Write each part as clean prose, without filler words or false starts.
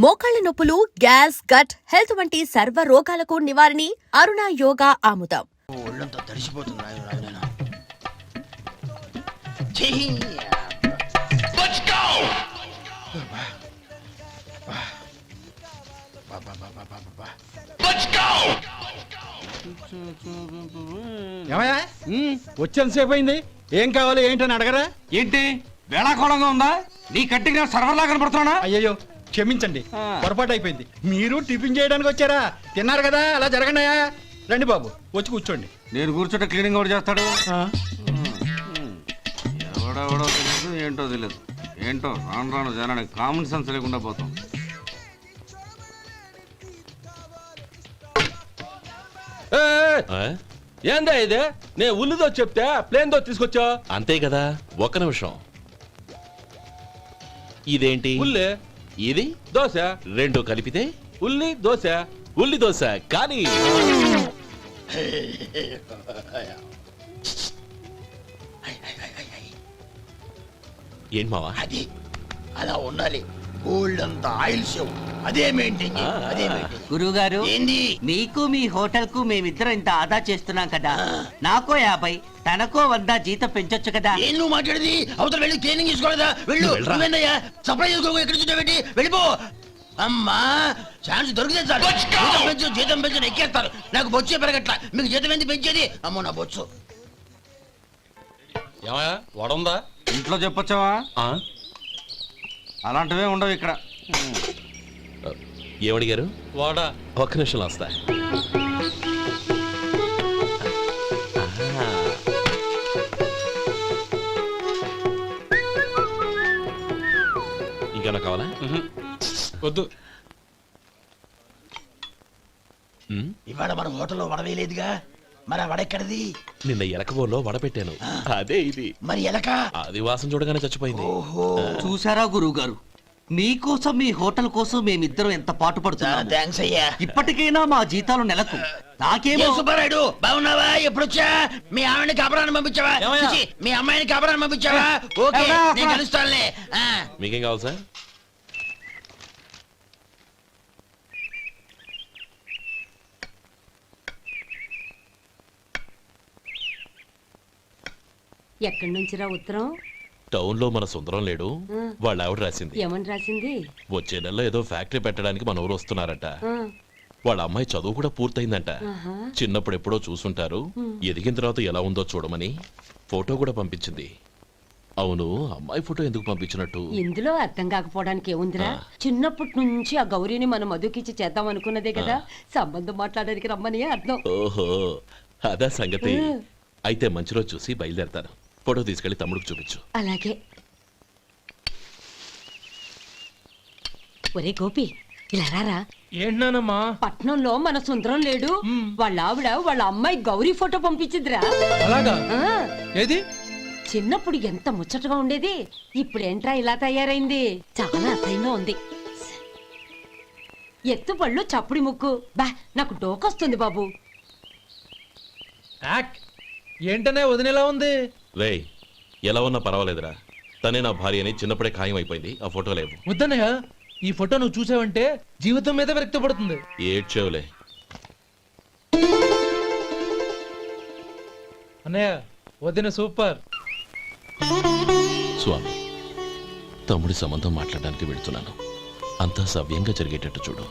మోకాళ్ల నొప్పులు, gas, gut health వంటి సర్వ రోగాలకు నివారణి అరుణ యోగా ఆముదం. ఒళ్ళంతా తడిసిపోతుంది. వచ్చేంతసేపు అయింది, ఏం కావాలి ఏంటని అడగరా? ఏంటి వేళాకోళంగా ఉందా? నీ కట్టిగా సర్వర్లా కనపడుతున్నా? అయ్యయ్యో క్షమించండి, పొరపాటు అయిపోయింది. మీరు టిఫిన్ చేయడానికి వచ్చారా? తిన్నారు కదా, అలా జరగండియా. రండి బాబు, వచ్చి కూర్చోండి. నేను కూర్చుంటే క్లీనింగ్ కూడా చేస్తాడు. ఎవడెవడో తెలియదు, ఏంటో తెలియదు. ఏంటో రాను రాను జనానికి కామన్ సెన్స్ లేకుండా పోతాం. ఏందా ఇది? నే ఉల్లిదో చెప్తే ప్లేన్ దో తీసుకొచ్చా అంతే కదా. ఒక్క నిమిషం. ఇదేంటి? ఉల్లి ఇది దోశ, రెండు కలిపితే ఉల్లి దోశ. ఉల్లి దోశ. కానీ ఏంటి మావా? అది అలా ఉండాలి. గోల్డ్ అంతా ఆయిల్ షో అదే మెయింటైన్ చేయి, అదే మెయింటైన్. గురువుగారు, ఏంది? మీకు మీ హోటల్ కు మేమిద్దరం ఇంత ఆదా చేస్తున్నాం కదా, నాకో 50 తనకో 100 జీతం పెంచొచ్చు కదా. ఏం నువ్వు మాట్లాడేది? అవతల వెళ్ళి ట్రైనింగ్ తీసుకోలేదా? వెళ్ళు. నువ్వేందయ్యా సప్లై చేసుకో, ఎక్కడ చూసా పెట్టి వెళ్ళిపో. అమ్మా ఛాన్స్ దొరికితే చాలు. జీతం పెంచు ఎక్కేస్తారు. నాకు బొచ్చే పెరగట్ల, మీకు జీతం ఎందుకు పెంచేది? అమ్మో నా బొచ్చు. ఏమయ్యా వడుందా? ఇంట్లో చెప్పొచ్చావా? అలాంటివే ఉండవు ఇక్కడ. ఏమడిగారు? వాడా? ఒక్క నిమిషం వస్తా. ఇంకేమన్నా కావాలా? వద్దు. ఇవాళ మన హోటల్లో వడవేయలేదుగా, మరి ఆ వడెక్కడిది? నిన్న ఎలకబోలో వడ పెట్టాను, అదే ఇది. మరి ఎలక అది వాసన చూడగానే చచ్చిపోయింది. చూసారా గురువుగారు, మీకోసం మీ హోటల్ కోసం మేమిద్దరం ఎంత పాటు పడుతున్నాం. థ్యాంక్స్ అయ్యా. ఇప్పటికైనా మా జీతాలు నెలకు నాకేమో. సుబ్బారాయుడు బాగున్నావా? ఎప్పుడొచ్చా? మీ ఆవిడని కాపురాన్ని పంపించావా? చిచి, మీ అమ్మాయిని కాపురాన్ని పంపించావా? ఓకే, నేను కలుస్తానులే. మీకేం కావాలి సార్? ఎక్కడి నుంచిరా ఉత్తరం? టౌన్ లో మన సుందరం లేడు, వాళ్ళ ఆవిడ రాసింది. ఏమని రాసింది? వచ్చే నెలలో ఏదో ఫ్యాక్టరీ పెట్టడానికి మన ఊరు వస్తున్నారట. వాళ్ళ అమ్మాయి చదువు కూడా పూర్తయిందంట. చిన్నప్పుడు ఎప్పుడో చూసుంటారు, ఎదిగిన తర్వాత ఎలా ఉందో చూడమని ఫోటో కూడా పంపించింది. అవును, అమ్మాయి ఫోటో ఎందుకు పంపించినట్టు? ఇందులో అర్థం కాకపోవడానికి ఏముందిరా? చిన్నప్పటి నుంచి ఆ గౌరీని మనం మధుకిచ్చి చేద్దాం అనుకున్నదే కదా, సంబంధం మాట్లాడడానికి రమ్మని అర్థం. ఓహో, అదా సంగతి. అయితే మంచి రోజు చూసి బయలుదేరతాను. ఫోటో తీసుకెళ్లి తమ్ముడికి చూపించు. అలాగే. ఒరే గోపి, ఇలా రారా. ఏంటన్నానమ్మా? పట్నంలో మన సుందరం లేడు, వాళ్ళ ఆవిడ వాళ్ళ అమ్మాయి గౌరీ ఫోటో పంపించిద్రా. అలాగా? ఏది? చిన్నప్పుడు ఎంత ముచ్చటగా ఉండేది, ఇప్పుడు ఏంట్రా ఇలా తయారైంది? చాలా అసహ్యంగా ఉంది. ఎత్తుపళ్ళు, చప్పుడి ముక్కు, బా నాకు డోకొస్తుంది బాబు. ఏంటనే వదినేలా ఉంది? రేయ్, ఎలా ఉన్నా పర్వాలేదురా, తనే నా భార్య అని చిన్నప్పుడే ఖాయం అయిపోయింది. ఆ ఫోటో లేవు. వద్దన్నయ్య, ఈ ఫోటో నువ్వు చూసావంటే జీవితం మీద వ్యక్తపడుతుంది. ఏడ్చేవులే. అన్నయ్య, వదిన సూపర్. స్వామి, తమ్ముడి సంబంధం మాట్లాడడానికి వెళ్తున్నాను. అంతా సవ్యంగా జరిగేటట్టు చూడు.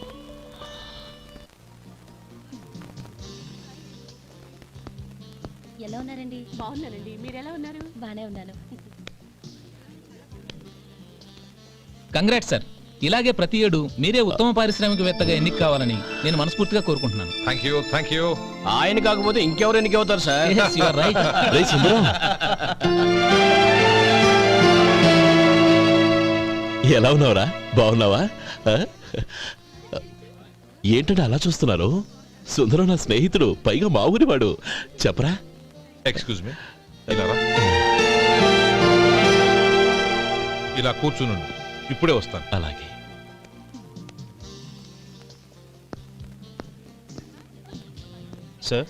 ఎలా ఉన్నారండి? బాగున్నానండి, మీరు ఎలా ఉన్నారు? బానే ఉన్నాను. Congrats sir. ఇలాగే ప్రతి ఏడు మీరే ఉత్తమ పారిశ్రామికవేత్తగా ఎన్నిక కావాలని నేను మనస్ఫూర్తిగా కోరుకుంటున్నాను. Thank you. ఆయన కాకపోతే ఇంకెవరు ఎన్నిక అవుతారు sir? Yes, you are right. రేయ్ సుందరం, ఎలా ఉన్నావురా? బాగున్నావా? ఏంటంటే అలా చూస్తున్నారు? సుందరం నా స్నేహితుడు, పైగా మా ఊరివాడు. చెప్పరా? ఎక్స్క్యూజ్ మీ, ఇలా కూర్చుని ఇప్పుడే వస్తాను. అలాగే. Sir,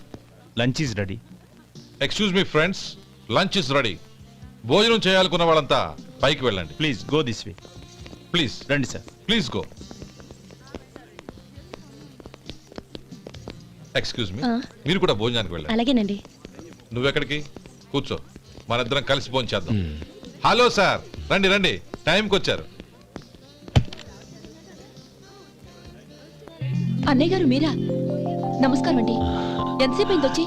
lunch is ready. Excuse me friends, lunch is ready. భోజనం చేయాలనుకున్న వాళ్ళంతా పైకి వెళ్ళండి. Please go this way. Please రండి sir. Please go. Excuse me మీరు కూడా భోజనానికి వెళ్ళండి. అలాగేనండి. నువ్వెక్కడికి? కూర్చో, మనిద్దరం కలిసి భోజనం చేద్దాం. హలో సార్, రండి రండి, టైంకి వచ్చారు. అన్నయ్య గారు మీరా? నమస్కారం అండి. ఎంతసేపు అయింది వచ్చి?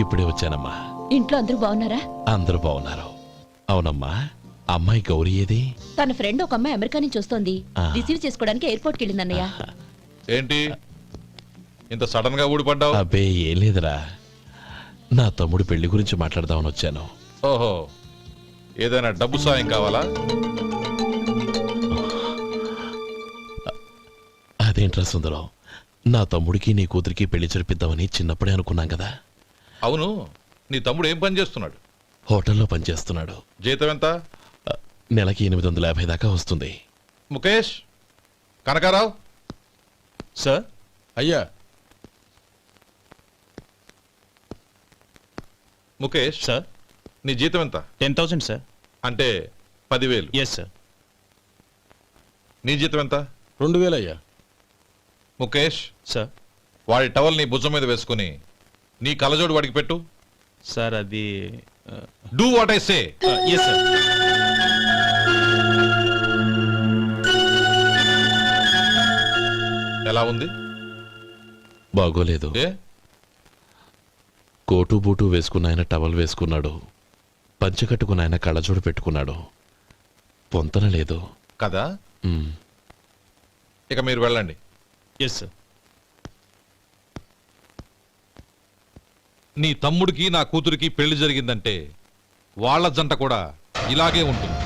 ఇప్పుడే వచ్చానమ్మా. ఇంట్లో అందరూ బాగున్నారా? అందరూ బాగున్నారు. అవునమ్మా, అమ్మాయి గౌరీ ఏది? తన ఫ్రెండ్ ఒక అమ్మాయి అమెరికా నుంచి వస్తోంది. రిసీవ్ చేసుకోవడానికి ఎయిర్పోర్ట్కి వెళ్ళింది అన్నయ్య. ఏంటి ఇంత సడన్ గా ఊడిపడ్డావు? అబ్బే ఏం లేదురా, నా తమ్ముడు పెళ్లి గురించి మాట్లాడదామని వచ్చాను. ఓహో, ఏదైనా డబ్బు సాయం కావాలా? అదేంట్రా సుందరం, నా తమ్ముడికి నీ కూతురికి పెళ్లి జరిపిద్దామని చిన్నప్పుడే అనుకున్నాం కదా. అవును, నీ తమ్ముడు ఏం పని చేస్తున్నాడు? హోటల్లో పనిచేస్తున్నాడు. జీతం ఎంత? నెలకి 850 దాకా వస్తుంది. ముఖేష్, కనకారావు. సార్. అయ్యా. ముఖేష్ సార్. నీ జీతం ఎంత? 10,000 సార్. అంటే 10,000. Yes sir. నీ జీతం ఎంత? 2,000 అయ్యా. ముఖేష్ సార్. వాడి టవల్ నీ భుజం మీద వేసుకుని నీ కలజోడు వాడికి పెట్టు. సార్ అది do what I say. Yes sir. ఎలా ఉంది? బాగోలేదు. ఏ? కోటు బూటు వేసుకున్న ఆయన టవల్ వేసుకున్నాడు, పంచె కట్టుకున్న ఆయన కళ్ళజోడు పెట్టుకున్నాడు. పొంతన లేదు కదా. ఇక మీరు వెళ్ళండి. Yes sir. నీ తమ్ముడికి నా కూతురికి పెళ్లి జరిగిందంటే వాళ్ళ జంట కూడా ఇలాగే ఉంటుంది.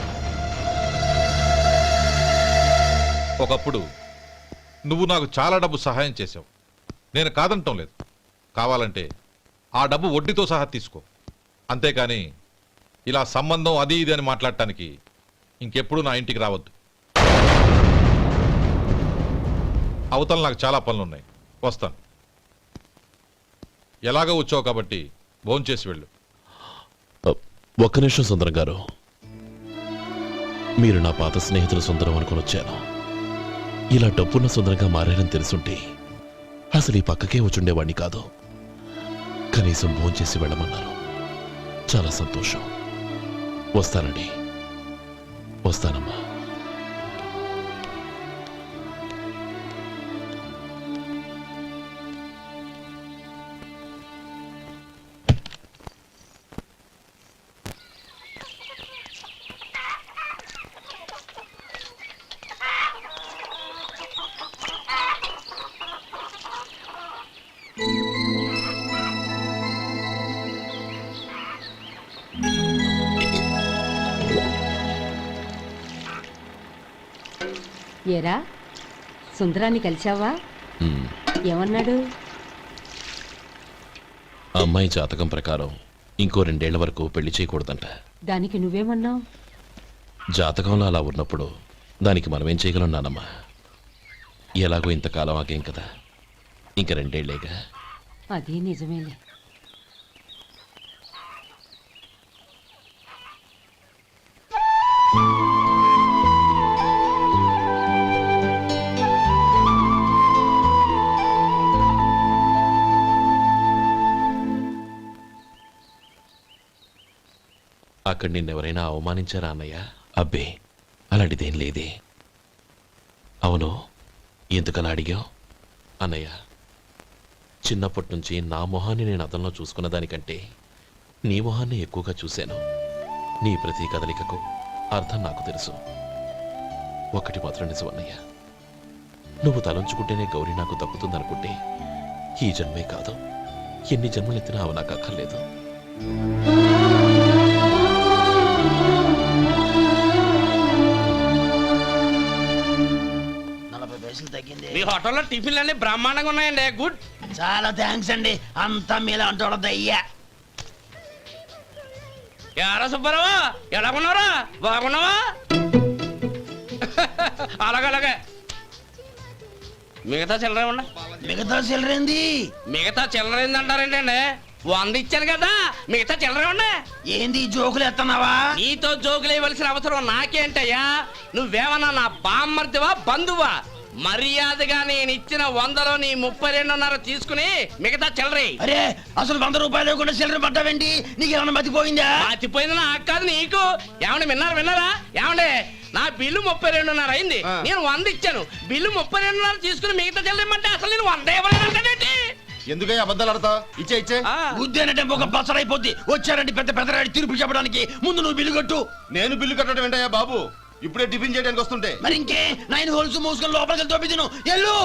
ఒకప్పుడు నువ్వు నాకు చాలా డబ్బు సహాయం చేసావు, నేను కాదంటం లేదు. కావాలంటే ఆ డబ్బు వడ్డీతో సహా తీసుకో. అంతేకాని ఇలా సంబంధం అది ఇది అని మాట్లాడటానికి ఇంకెప్పుడు నా ఇంటికి రావద్దు. అవతల నాకు చాలా పనులున్నాయి, వస్తాను. ఎలాగో వచ్చావు కాబట్టి భోంచేసి వెళ్ళు. ఒక్క నిమిషం సుందరం గారు, మీరు నా పాత స్నేహితులు సుందరం అనుకుని వచ్చాను. ఇలా డబ్బున్న సుందరంగా మారారని తెలుసుంటే అసలు ఈ పక్కకే వచ్చుండేవాడిని కాదు. కనీసం భోంచేసి వెళ్ళమన్నారు, చాలా సంతోషం. వస్తానండి. వస్తానమ్మా. ఏరా, సుందరాన్ని కలిశావా? ఉమ్. ఏమన్నాడు? అమ్మాయి జాతకం ప్రకారం ఇంకో 2 ఏళ్ల వరకు పెళ్లి చేయకూడదంట. దానికి నువ్వేమన్నావు? జాతకంలో అలా ఉన్నప్పుడు దానికి మనమేం చేయగలం నానమ్మా? ఎలాగో ఇంతకాలం ఆగేం కదా, ఇంక 2 ఏళ్లేగా. అది నిజమేలే. అక్కడ నిన్నెవరైనా అవమానించారా అన్నయ్య? అబ్బే, అలాంటిదేం లేదే. అవును, ఎందుకలా అడిగావు? అన్నయ్య, చిన్నప్పటి నుంచి నా మొహాన్ని నేను అతనిలో చూసుకున్న దానికంటే నీ మొహాన్ని ఎక్కువగా చూశాను. నీ ప్రతి కదలికకు అర్థం నాకు తెలుసు. ఒకటి మాత్రం నిజం అన్నయ్య, నువ్వు తలంచుకుంటేనే గౌరీ నాకు దక్కుతుందనుకుంటే ఈ జన్మే కాదు, ఎన్ని జన్మలెత్తినా అవి నాకు అక్కర్లేదు. మీ హోటల్లో టిఫిన్లు అన్ని బ్రహ్మాండంగా ఉన్నాయండి. గుడ్, చాలా థ్యాంక్స్ అండి. అంతా మీలా అంటోడద్దయ్యా. యారా సుబ్బారావు, ఎలాగున్నారా? బాగున్నావా? అలాగే మిగతా చిల్లర ఏమన్నా? మిగతా చిల్లరేంది? మిగతా చిల్లరేంది అంటారండి అండి? 100 ఇచ్చాను కదా, మిగతా చిల్లర ఏమన్నా? ఏంది జోకులు ఎత్తన్నావా? నీతో జోకులు వేయవలసిన అవసరం నాకేంటయ్యా? నువ్వేమన్నా నా బామ్మర్దివా బంధువా? మర్యాదగా నేను ఇచ్చిన 100లో నీ 32.5 తీసుకుని మిగతా చిల్లరే. అరే అసలు 100 రూపాయలు లేకుండా చిల్లర పడ్డావేంటి? నీకేమన్నా మతిపోయిందా? మర్చిపోయింది నాకు కాదు నీకు. ఏమండి విన్నారా? ఏమండి నా బిల్లు 32.5 అయింది. నేను 100 ఇచ్చాను. బిల్లు 32.5 తీసుకుని మిగతా చిల్లరేమంటే అసలు నేను 100 ఇవ్వలేదంటే ఎందుకయ్యా అబద్ధాలు ఆడతావు? ఇచ్చే బుద్ధి ఒక బసరైపోద్ది. వచ్చారంటే పెద్ద పెద్దరాడి తీర్పు చెప్పడానికి ముందు నువ్వు బిల్లు కట్టు. నేను బిల్లు కట్టడం ఏంటయ్యా బాబు? ఇప్పుడే టిఫిన్ చేయడానికి వస్తుంటే. మరి ఇంకే 9 హోల్స్ మూసుకొని లోపలికి తోపి తిను. ఎల్లు.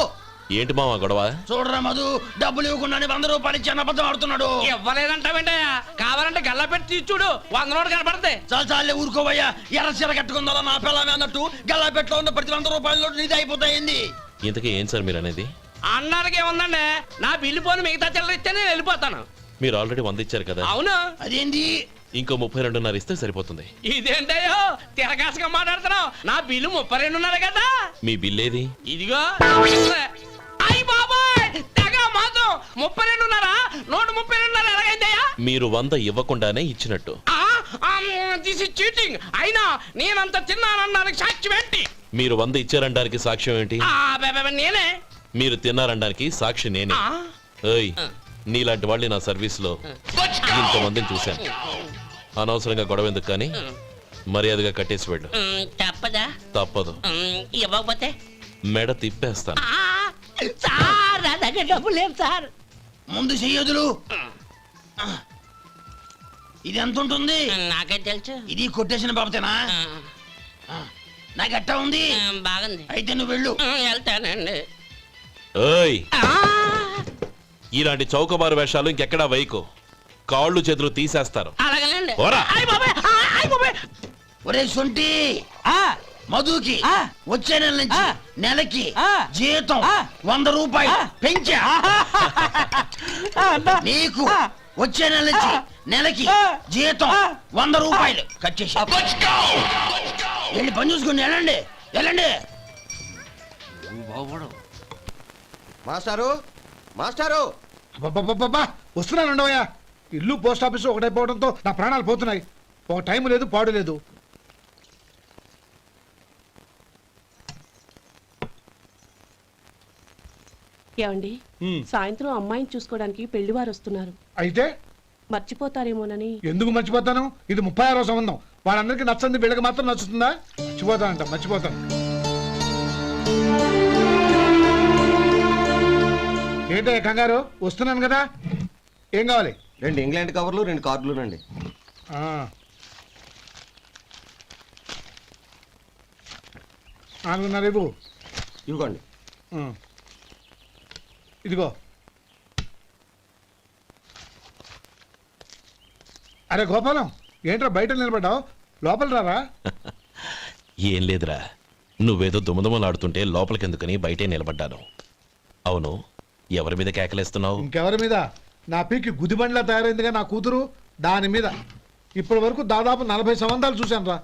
ఏంటి మావా గొడవ? చూడరా మధు, డబ్బులు ఇవ్వకుండానే 100 రూపాయలు ఇచ్చి అబద్ధం ఆడుతున్నాడు. ఇవ్వలేదంటావేంటయ్యా? కావాలంటే గల్లా పెట్టి తీసి చూడు, 100 నోటు కనపడతాయి. చాలే ఊరుకోవయ్యా. ఎర్ర చీర కట్టుకుందా నా పిల్లమే అన్నట్టు గల్లాపెట్లో ఉన్న ప్రతి 100 రూపాయలు నీది అయిపోతాయింది. ఇంతకీ ఏం సార్ మీరు అనేది? అన్నానికి ఏముందండి, నా బిల్లు పోను మిగతా చిల్లర ఇస్తే నేను వెళ్ళిపోతాను. మీరు ఆల్రెడీ 100 ఇచ్చారు కదా. అవును. అదేంటి? ఇంకో 32.5 ఇస్తే సరిపోతుంది. ఇదేంటయ్యో తిరగాసుగా మాట్లాడుతున్నావు? నా బిల్లు 32.5 కదా. మీ బిల్ ఏది? ఇదిగో. అయ్య బాబాయ్, తెగ మాతో 32.5 నోటు 32.5 ఎలాగైందయ్యా? మీరు 100 ఇవ్వకుండానే ఇచ్చినట్టు. This is cheating. అయినా నేనంత తిన్నానన్నానికి సాక్ష్యం ఏంటి? మీరు 100 ఇచ్చారనడానికి సాక్ష్యం ఏంటి? నేనే. మీరు తిన్నారనడానికి సాక్షి నేనే. ఏయ్, నీలాంటి వాళ్ళని నా సర్వీస్ లో ఇంతమందిని చూశాను. అనవసరంగా గొడవ ఎందుకు కానీ మర్యాదగా కట్టేసి వెళ్ళు. తప్పదా? తప్పదు. ఇవ్వకపోతే మెడ తిప్పేస్తాను. సార్ నా దగ్గర డబ్బు లేదు సార్. ముందు చెయ్యదులు. ఇది ఎంత ఉంటుంది? నాకే తెలుసు. ఇది కొట్టేసిన బాబతేనా? నాకు అట్టా ఉంది. బాగుంది. అయితే నువ్వు వెళ్ళు. వెళ్తానండి. ఏయ్, ఇలాంటి చౌకబారు వేషాలు ఇంకెక్కడా వైకు. కాళ్ళు చేతులు తీసేస్తారు. అలాగేనండి. ఓరా. ఒరే సొంటి, మధుకి వచ్చే నెల నుంచి నెలకి జీతం 100 రూపాయలు పెంచా. నీకు వచ్చే నెల నుంచి నెలకి జీతం 100 రూపాయలు కట్ చేసి వెళ్ళి పని చూసుకుని వెళ్ళండి. వెళ్ళండి. మాస్టారు, మాస్టారు, వస్తున్నాను ఉండవయ్యా. ఇల్లు పోస్ట్ ఆఫీసు ఒకటైపోవడంతో నా ప్రాణాలు పోతున్నాయి. ఒక టైం లేదు, పాడు లేదు. ఏమండి, సాయంత్రం అమ్మాయిని చూసుకోవడానికి పెళ్లివారు వస్తున్నారు. అయితే మర్చిపోతారేమోనని. ఎందుకు మర్చిపోతాను? ఇది 36వ సంబంధం. వాళ్ళందరికీ నచ్చంది, వీళ్ళకి మాత్రం నచ్చుతుందా? మర్చిపోతానంట, మర్చిపోతాను. ఏంటయ్య కంగారు? వస్తున్నాను కదా. ఏం కావాలి? 2 ఇంగ్లాండ్ కవర్లు, 2 కార్డులు రండి. 4.5 ఇవ్వు. ఇవ్వండి. ఇదిగో. అరే గోపాలం, ఏంట్రా బయట నిలబడ్డావు? లోపల రారా. ఏం లేదురా, నువ్వేదో దుమదుమలాడుతుంటే లోపలికెందుకని బయటే నిలబడ్డాను. అవును, ఎవరి మీద కేకలేస్తున్నావు? ఇంకెవరి మీద? నా పీకి గుదిబండ్లా తయారైందిగా నా కూతురు, దాని మీద. ఇప్పటి వరకు దాదాపు 40 సంబంధాలు చూశాను రా.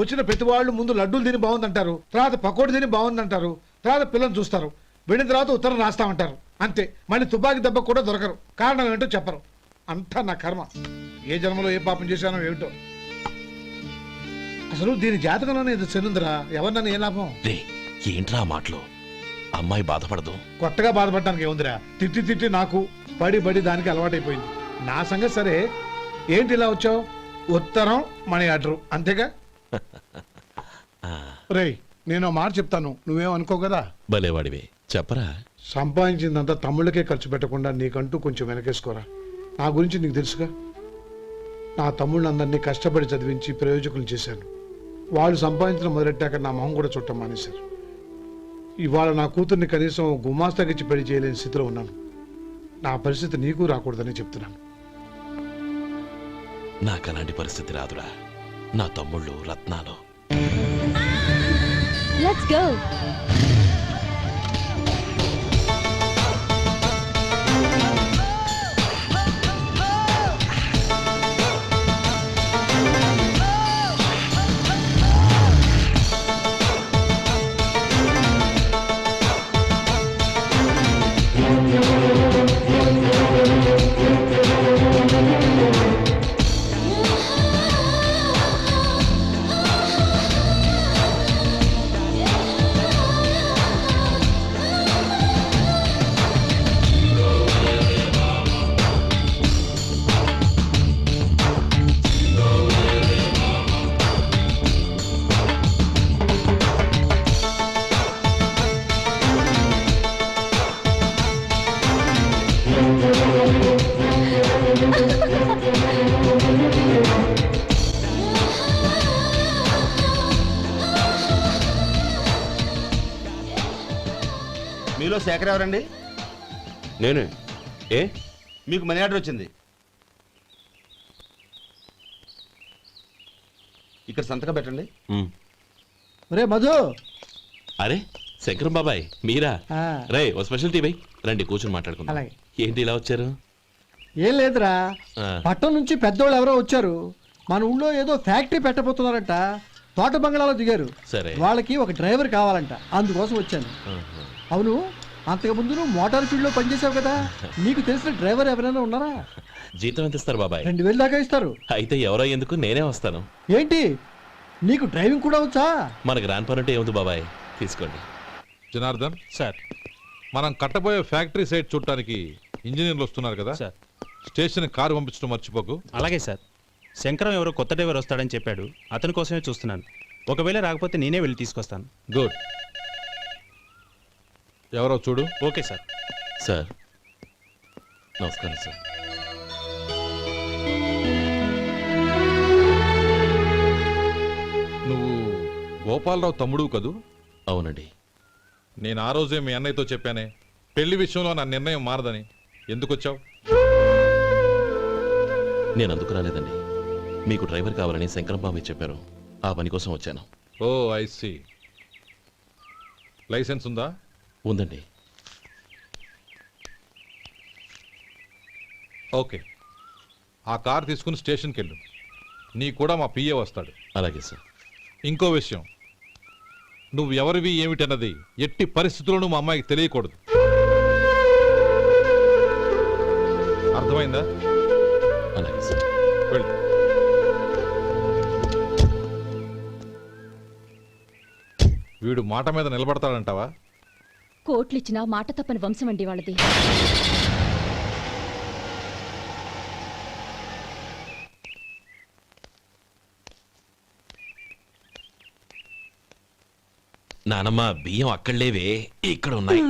వచ్చిన ప్రతి వాళ్ళు ముందు లడ్డూలు తిని బాగుందంటారు, తర్వాత పకోడి తిని బాగుందంటారు, తర్వాత పిల్లలు చూస్తారు, వెళ్ళిన తర్వాత ఉత్తరం రాస్తామంటారు. అంతే. మళ్ళీ తుపాకి దెబ్బ కూడా దొరకరు. కారణం ఏంటో చెప్పరు. అంతా నా కర్మ. ఏ జన్మలో ఏ పాపం చేశానో ఏమిటో. అసలు దీని జాతకంలోనే ఇది చెల్లుందిరా. ఎవరినన్నా ఏ లాభం? ఏంట్రా మాటలు? అమ్మాయి బాధపడదు. కొత్తగా బాధపడటానికి ఏముందిరా? తిట్టి తిట్టి నాకు పడి పడి దానికి అలవాటైపోయింది. నా సంగతి సరే, ఏంటి ఇలా వచ్చావు? ఉత్తరం, మనీ ఆర్డరు, అంతేగా? రేయ్, నేను మాట చెప్తాను, నువ్వేం అనుకో కదా. భలేవాడివే, చెప్పరా. సంపాదించిందంతా తమ్ముళ్ళకే ఖర్చు పెట్టకుండా నీకంటూ కొంచెం వెనకేసుకోరా. నా గురించి నీకు తెలుసుగా. నా తమ్ముళ్ళందరినీ కష్టపడి చదివించి ప్రయోజకులు చేశాను. వాళ్ళు సంపాదించడం మొదలెట్టాక నా మొహం కూడా చుట్టం మానేశారు. ఇవాళ నా కూతుర్ని కనీసం గుమాస్తాకిచ్చి పెళ్లి చేయలేని స్థితిలో ఉన్నాను. నా పరిస్థితి నీకు రాకూడదని చెప్తున్నాను. నాకు అలాంటి పరిస్థితి రాదురా. నా తమ్ముళ్ళు రత్నాలు. Let's go. మీలో శేఖర్ ఎవరండి? నేనే. ఏ? మీకు మనీ ఆర్డర్ వచ్చింది. ఇక్కడ సంతకం పెట్టండి. రే మధు, అరే శంకరం బాబాయ్ మీరా? ఆ. రే ఓ స్పెషల్ టీ బై రండి కూర్చొని మాట్లాడుకుందాం. అలాగే. ఏంటి ఇలా వచ్చారు? ఏం లేదురా, ఆ. పట్టణం నుంచి పెద్దోళ్ళు ఎవరో వచ్చారు. మన ఊళ్ళో ఏదో ఫ్యాక్టరీ పెట్టబోతున్నారంట. తోట బంగ్లాలో దిగారు. సరే. వాళ్ళకి ఒక డ్రైవర్ కావాలంట, అందుకోసం వచ్చాను. ఆహా. అవును, అంతకు ముందు నువ్వు మోటార్ ఫీల్డ్ లో పనిచేసావు కదా, నీకు తెలిసిన డ్రైవర్ ఎవరైనా ఉన్నారా? జీతం ఎంత ఇస్తారు బాబాయ్? 2000 దాకా ఇస్తారు. అయితే ఎవరో ఎందుకు నేనే వస్తాను. ఏంటి, నీకు డ్రైవింగ్ కూడా వచ్చా? మన గ్రాండ్ పర్ అంటే ఏముంది బాబాయ్, తీసుకోండి. జనార్దన్, సార్. మనం కట్టబోయే ఫ్యాక్టరీ సైట్ చూడటానికి ఇంజనీర్లు వస్తున్నారు కదా, సార్. స్టేషన్ కారు పంపించడం మర్చిపోకు. అలాగే సార్. శంకరం ఎవరో కొత్త డ్రైవర్ వస్తాడని చెప్పాడు, అతని కోసమే చూస్తున్నాను. ఒకవేళ రాకపోతే నేనే వెళ్ళి తీసుకొస్తాను. గుడ్. ఎవరో చూడు. Okay sir. సార్ నమస్కారం సార్. నువ్వు గోపాలరావు తమ్ముడు కదూ? అవునండి. నేను ఆ రోజే మీ అన్నయ్యతో చెప్పానే, పెళ్లి విషయంలో నా నిర్ణయం మారదని. ఎందుకు వచ్చావు? నేను అందుకు రాలేదండి, మీకు డ్రైవర్ కావాలని శంకరం బాబాయ్ చెప్పారు, ఆ పని కోసం వచ్చాను. ఓ ఐ సీ. లైసెన్స్ ఉందా? ఉందండి. ఓకే, ఆ కార్ తీసుకుని స్టేషన్కి వెళ్ళు. నీ కూడా మా పిఏ వస్తాడు. అలాగే సార్. ఇంకో విషయం, నువ్వు ఎవరివి ఏమిటన్నది ఎట్టి పరిస్థితుల్లోనూ మా అమ్మాయికి తెలియకూడదు. అర్థమైందా? అలాగే సార్. వెళ్ళు. వీడు మాట మీద నిలబడతాడంటావా? కోట్లిచ్చినా మాట తప్పని వంశం అండి వాళ్ళది. నానమ్మ బియ్యం అక్కడ లేవే, ఇక్కడ ఉన్నాయి.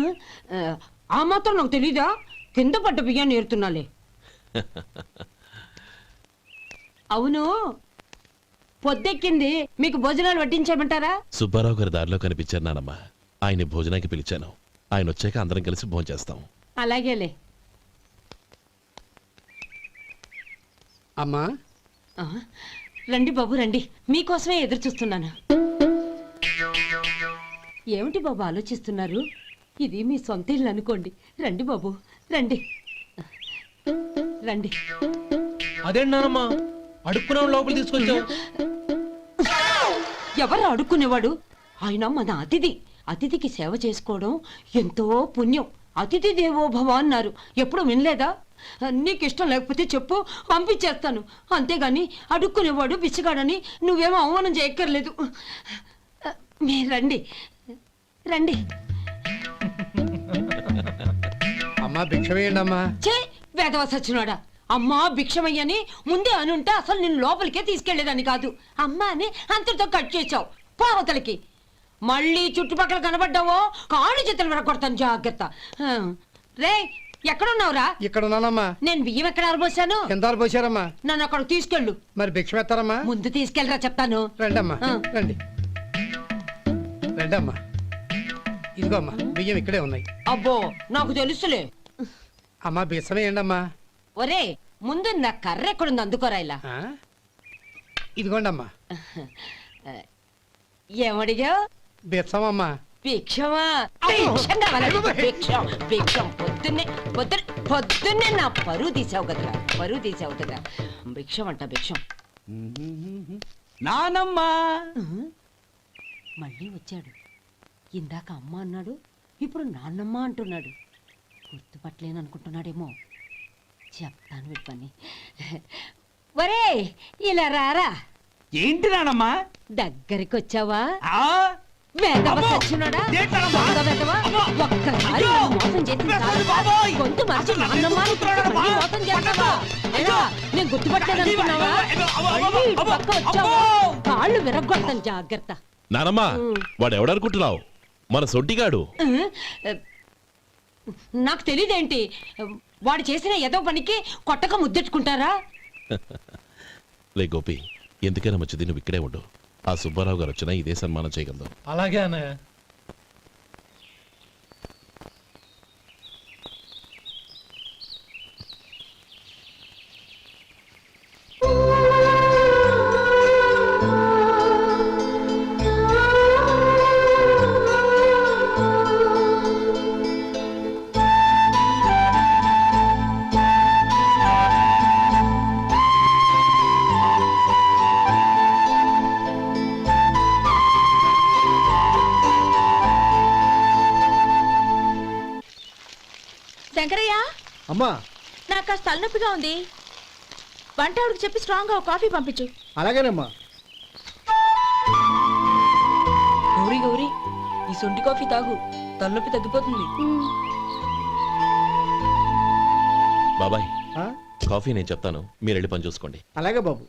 ఆ మాత్రం నాకు తెలీదా? కింద పడ్డ బియ్యాన్ని ఏరుతున్నాలే. అవును, పొద్దెక్కింది, మీకు భోజనాలు వడ్డించమంటారా? సుబ్బారావు గారి దారిలో కనిపించారు నానమ్మ, ఆయన భోజనానికి పిలిచాను. ఆయన వచ్చాక అందరం కలిసి భోజనం చేస్తాం. అలాగేలే. అమ్మా, రండి బాబు రండి, మీకోసమే ఎదురు చూస్తున్నాను. ఏమిటి బాబు ఆలోచిస్తున్నారు? ఇది మీ సొంత ఇల్లు అనుకోండి. రండి బాబు రండి రండి. అదేంటి నానమ్మా, అడుక్కునే లోపల తీసుకొచ్చావు? ఎవరు అడుక్కునేవాడు? ఆయన మన అతిథి. అతిథికి సేవ చేసుకోవడం ఎంతో పుణ్యం. అతిథి దేవో భవ అన్నారు, ఎప్పుడు వినలేదా? నీకు ఇష్టం లేకపోతే చెప్పు, పంపించేస్తాను. అంతేగాని అడుక్కునేవాడు బిచ్చగాడని నువ్వేమో అవమానం చేయక్కర్లేదు. మీరు రండి రండి. అమ్మా భిక్షమేయండి అమ్మా. చే వేదవ సచ్చినోడా, అమ్మా భిక్షమయ్యని ముందే అనుంటే అసలు నేను లోపలికే తీసుకెళ్లేదని కాదు. అమ్మా అని అంతటితో కట్ చేసావు. పోవతలకి మళ్ళీ చుట్టుపక్కల కనబడ్డావో కాళ్ళు చేతులు విరగొడతాను, జాగ్రత్త. రే ఎక్కడున్నావురా? ఇక్కడ ఉన్నానమ్మా. నేను బియ్యం ఎక్కడ ఆరబోసాను? ఎంత పోసారమ్మా? నన్ను అక్కడ తీసుకెళ్ళు. మరి భిక్ష ఎత్తారమ్మా? ముందు తీసుకెళ్ళరా చెప్తాను. రండమ్మా, ఆ. రండి రండమ్మా. ఇదిగో అమ్మా, బియ్యం ఇక్కడే ఉన్నాయి. అబ్బో నాకు తెలుసులే. అమ్మా బిచ్చమేయండి అమ్మా. ఒరే ముందు నా కర్ర ఎక్కడుంది, అందుకోరా ఇలా. ఇదిగోండి అమ్మా. ఏమడిగా? బిచ్చమమ్మా. భిక్షమా? భిక్షం కావాలండి, భిక్షం భిక్షం. పొద్దున్నే నా పరువు తీసావు కదరా, పరువు తీసావు కదా. భిక్షం అంట భిక్షం. నానమ్మా మళ్ళీ వచ్చాడు. ఇందాక అమ్మ అన్నాడు, ఇప్పుడు నాన్నమ్మ అంటున్నాడు. గుర్తుపట్టలేననుకుంటున్నాడేమో. చెప్తాను వీడి పని. ఒరే ఇలా రారా. ఏంటి నానమ్మా? దగ్గరికి వచ్చావా? ఒక్కసారి మోసం చేసి గొంతు మార్చి నాన్నమ్మ మోసం చేస్తావా? నేను గుర్తుపట్టలేదనుకున్నావా? పక్క వచ్చావా కాళ్ళు విరగొడతాను, జాగ్రత్త. నానమ్మ వాడు ఎవడనుకుంటున్నావు? మన సొంటిగాడు. నాకు తెలియదేంటి, వాడు చేసిన ఏదో పనికి కొట్టక ముద్దెట్టుకుంటారా? లే గోపి, ఎందుకైనా మంచిది నువ్వు ఇక్కడే ఉండు. ఆ సుబ్బారావు గారు వచ్చినా ఇదే సన్మానం చేయగలదు. అలాగే అన్నయ్య. శంకరయ్య, అమ్మా నాకు కాస్త తలనొప్పిగా ఉంది. వంట ఆవిడకి చెప్పి స్ట్రాంగ్ గా ఒక కాఫీ పంపించు. అలాగేనమ్మా. గౌరీ గౌరీ, ఈ సొంటి కాఫీ తాగు, తలనొప్పి తగ్గిపోతుంది. బాబాయ్ ఆ? కాఫీ నేను చెప్తాను, మీరు వెళ్ళి పని చూసుకోండి. అలాగే బాబు.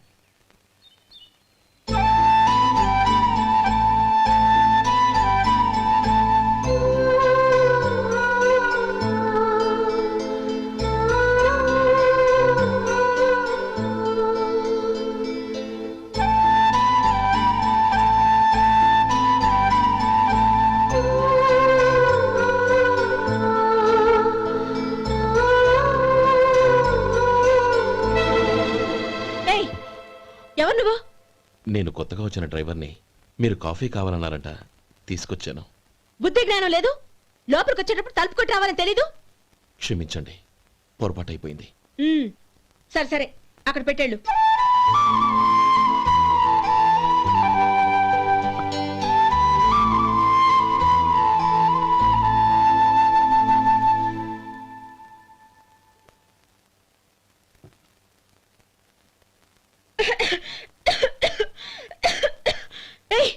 ఏయ్, ఎవరు నువ్వు? నేను కొత్తగా వచ్చిన డ్రైవర్ని. మీరు కాఫీ కావాలన్నారంట, తీసుకొచ్చాను. బుద్ధి జ్ఞానం లేదు. లోపలికి వచ్చేటప్పుడు తలుపు కొట్టి రావాలని తెలీదు. క్షమించండి, పొరపాటు అయిపోయింది. సరే సరే, అక్కడ పెట్టేళ్ళు. ఏయ్,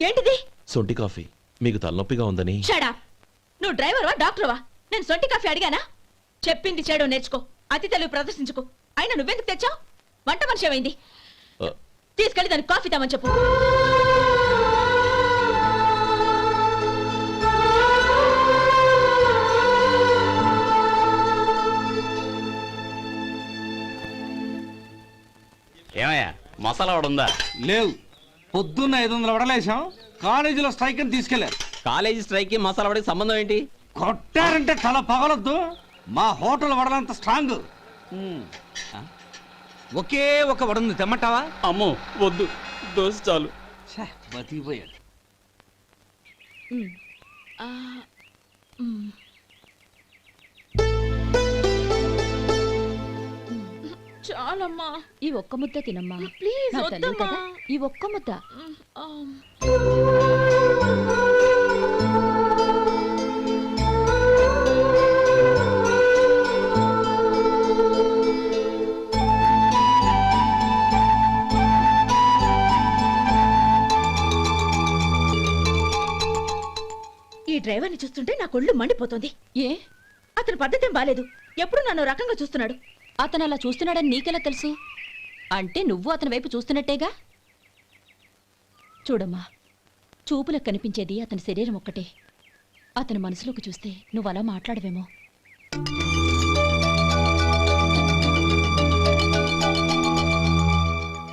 ఏంటిది? సొంటి కాఫీ. మీకు తలనొప్పిగా ఉందని. షడా, నువ్వు డ్రైవర్వా డాక్టర్వా? నేను సొంటి కాఫీ అడిగానా? చెప్పింది చేయడం నేర్చుకో, అతి తెలివి ప్రదర్శించుకో. అయినా నువ్వెందుకు తెచ్చావు? వంట మనిషి ఏమైంది? ఆ, తీసుకెళ్ళి దానికి కాఫీ తామని చెప్పు. ఏమయ్యా, మసాలా వాడు ఉందా? లేవు. పొద్దున్న 500 వడలేసాం, కాలేజీలో స్ట్రైక్ అని తీసుకెళ్లారు. కాలేజీ స్ట్రైక్ కి మసాలా వాడికి సంబంధం ఏంటి? కొట్టారంటే తల పగలొద్దు. మా హోటల్ వడలంత స్ట్రాంగ్. ఒకే ఒక వడుంది, తెమ్మంటావా? అమ్మో వద్దు, దోశ చాలు. బతికిపోయాడు. చాలమ్మా, ఈ ఒక్క ముద్ద తినమ్మా ప్లీజ్. నా తల్లి వద్దమ్మా. కదా, ఈ ఒక్క ముద్ద. ఈ డ్రైవర్ని చూస్తుంటే నా కొళ్ళు మండిపోతుంది. ఏ, అతని పద్ధతి ఏం బాలేదు. ఎప్పుడు నన్ను రకంగా చూస్తున్నాడు. అతను అలా చూస్తున్నాడని నీకెలా తెలుసు? అంటే నువ్వు అతని వైపు చూస్తున్నట్టేగా. చూడమ్మా, చూపులకు కనిపించేది అతని శరీరం ఒక్కటే. అతని మనసులోకి చూస్తే నువ్వు అలా మాట్లాడవేమో.